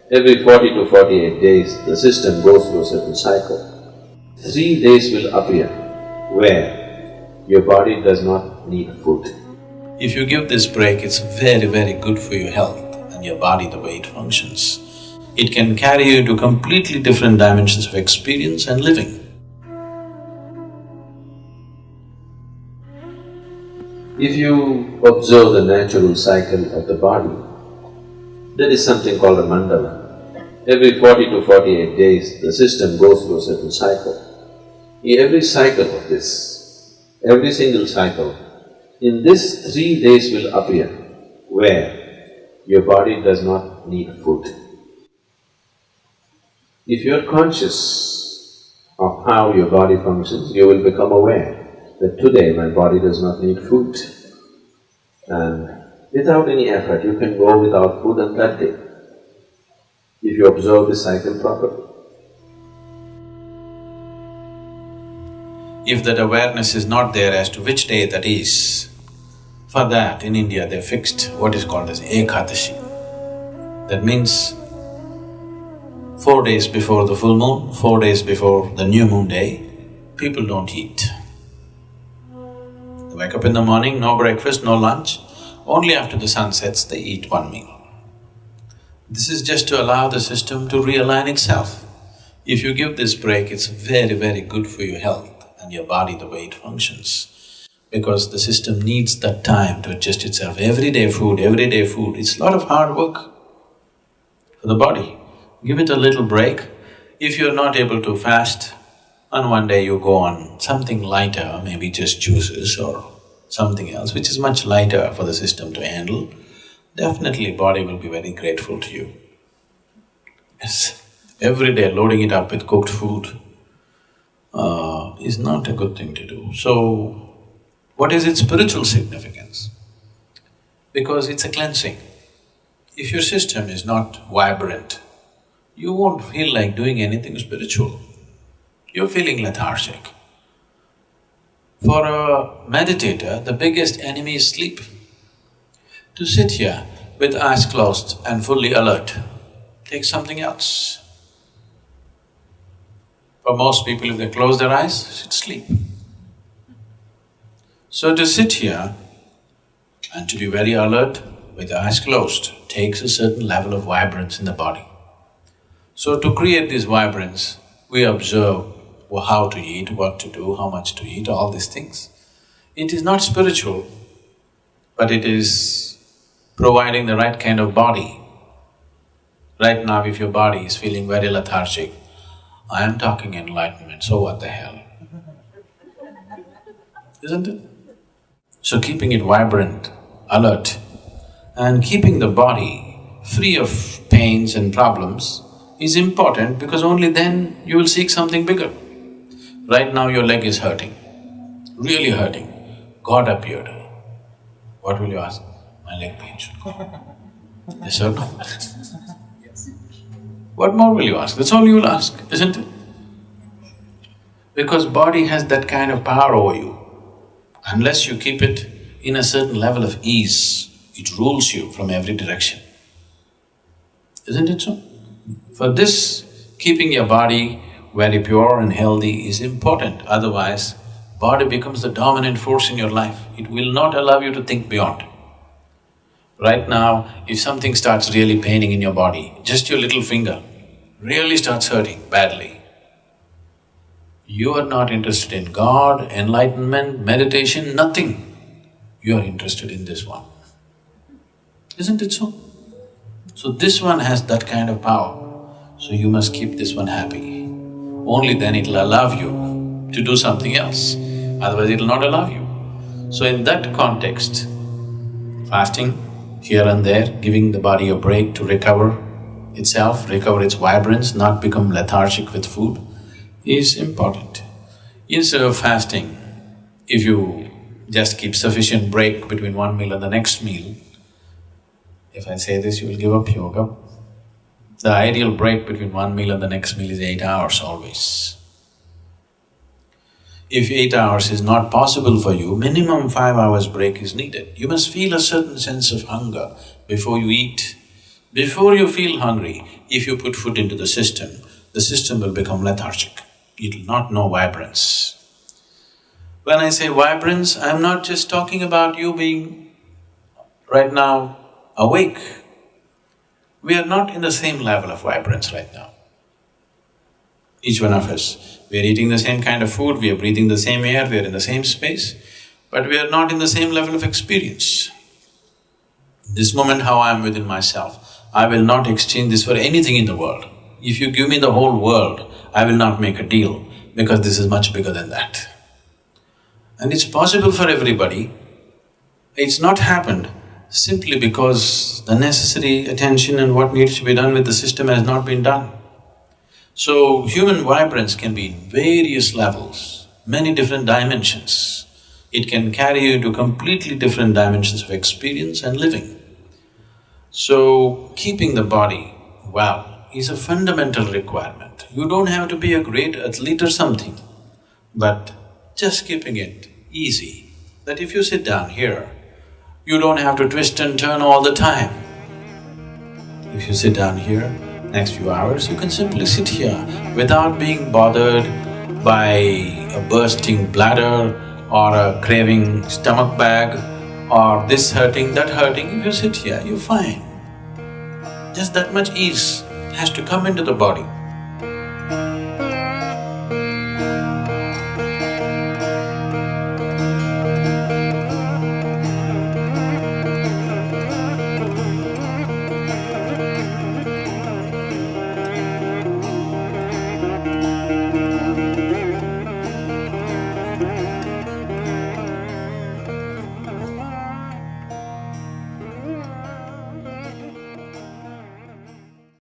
Every 40 to 48 days, the system goes through a certain cycle. 3 days will appear where your body does not need food. If you give this break, it's very, very good for your health and your body, the way it functions. It can carry you to completely different dimensions of experience and living. If you observe the natural cycle of the body, there is something called a mandala. Every 40 to 48 days, the system goes through a certain cycle. Every cycle of this, every single cycle, in this 3 days will appear where your body does not need food. If you are conscious of how your body functions, you will become aware that today my body does not need food. And without any effort, you can go without food on that day, if you observe the cycle properly. If that awareness is not there as to which day that is, for that in India they fixed what is called as Ekadashi. That means 4 days before the full moon, 4 days before the new moon day, people don't eat. They wake up in the morning, no breakfast, no lunch, only after the sun sets they eat one meal. This is just to allow the system to realign itself. If you give this break, it's very, very good for your health and your body, the way it functions. Because the system needs that time to adjust itself. Everyday food, it's a lot of hard work for the body. Give it a little break. If you're not able to fast, on one day you go on something lighter, maybe just juices or something else which is much lighter for the system to handle, definitely body will be very grateful to you. Yes, every day loading it up with cooked food is not a good thing to do. So, what is its spiritual significance? Because it's a cleansing. If your system is not vibrant, you won't feel like doing anything spiritual. You're feeling lethargic. For a meditator, the biggest enemy is sleep. To sit here with eyes closed and fully alert takes something else. For most people, if they close their eyes, it's sleep. So to sit here and to be very alert with eyes closed takes a certain level of vibrance in the body. So to create this vibrance, we observe how to eat, what to do, how much to eat, all these things. It is not spiritual, but it is providing the right kind of body. Right now, if your body is feeling very lethargic, I am talking enlightenment, so what the hell? Isn't it? So keeping it vibrant, alert, and keeping the body free of pains and problems is important, because only then you will seek something bigger. Right now your leg is hurting, really hurting. God appeared. What will you ask? My leg pains. Yes or no? What more will you ask? That's all you will ask, isn't it? Because body has that kind of power over you. Unless you keep it in a certain level of ease, it rules you from every direction. Isn't it so? For this, keeping your body very pure and healthy is important, otherwise body becomes the dominant force in your life. It will not allow you to think beyond. Right now, if something starts really paining in your body, just your little finger really starts hurting badly, you are not interested in God, enlightenment, meditation, nothing. You are interested in this one. Isn't it so? So this one has that kind of power, so you must keep this one happy. Only then it'll allow you to do something else, otherwise it'll not allow you. So in that context, fasting here and there, giving the body a break to recover itself, recover its vibrance, not become lethargic with food, is important. Instead of fasting, if you just keep sufficient break between one meal and the next meal, if I say this, you will give up yoga. The ideal break between one meal and the next meal is 8 hours always. If 8 hours is not possible for you, minimum 5 hours break is needed. You must feel a certain sense of hunger before you eat. Before you feel hungry, if you put food into the system will become lethargic. It will not know vibrance. When I say vibrance, I'm not just talking about you being right now awake. We are not in the same level of vibrance right now. Each one of us, we are eating the same kind of food, we are breathing the same air, we are in the same space, but we are not in the same level of experience. This moment how I am within myself, I will not exchange this for anything in the world. If you give me the whole world, I will not make a deal because this is much bigger than that. And it's possible for everybody. It's not happened simply because the necessary attention and what needs to be done with the system has not been done. So, human vibrance can be in various levels, many different dimensions. It can carry you to completely different dimensions of experience and living. So, keeping the body well is a fundamental requirement. You don't have to be a great athlete or something, but just keeping it easy, that if you sit down here, you don't have to twist and turn all the time. If you sit down here, next few hours, you can simply sit here without being bothered by a bursting bladder or a craving stomach bag or this hurting, that hurting. If you sit here, you're fine. Just that much ease has to come into the body.